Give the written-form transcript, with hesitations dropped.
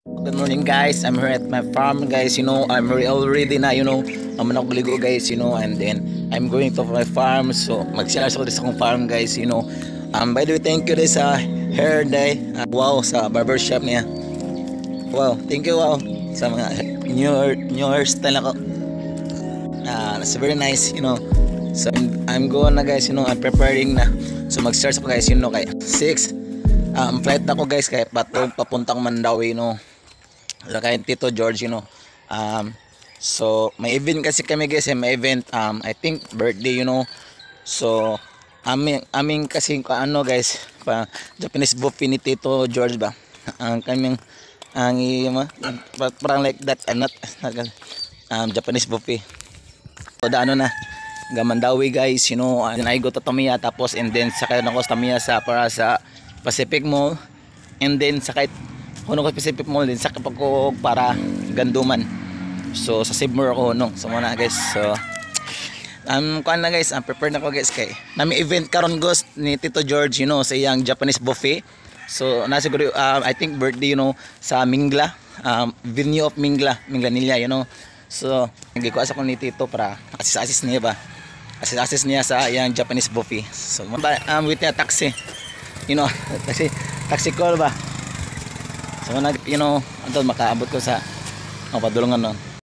Good morning guys, I'm here at my farm guys, I'm already na, I'm nagligo guys, and then I'm going to my farm, so mag-share ako sa akong farm guys, by the way, thank you guys sa hair day, wow, sa barbershop niya, wow, thank you, wow, sa mga new hairstyle ako, that's very nice, so I'm going na guys, I'm preparing na, so mag-start ako guys, kay 6, flight ako guys, kaya papuntang Mandawi, kay Tito George, so may event kasi kami guys, may event, I think birthday, so aming kasi guys, pa Japanese buffet ni Tito George ba, ang kaming parang like that, not Japanese buffet, so na Gamandawi guys, and I go to Tamiya, tapos and then sakay na ko sa Tamiya para sa Pacific Mall, and then sakay ko Pacific Mall din sakay ko para Ganduman, so sa Sibmer ako so muna guys, so kuan na guys, prepared na ko guys kay nami event karon ghost ni Tito George, sa iyang Japanese buffet, so nasiguro I think birthday, sa Mingla, venue of Mingla nila, so nagikuasa ko ni Tito para assist niya sa iyang Japanese buffet, so with a taxi, taxi call ba, so nag, andun makaabot ko sa padulungan nun.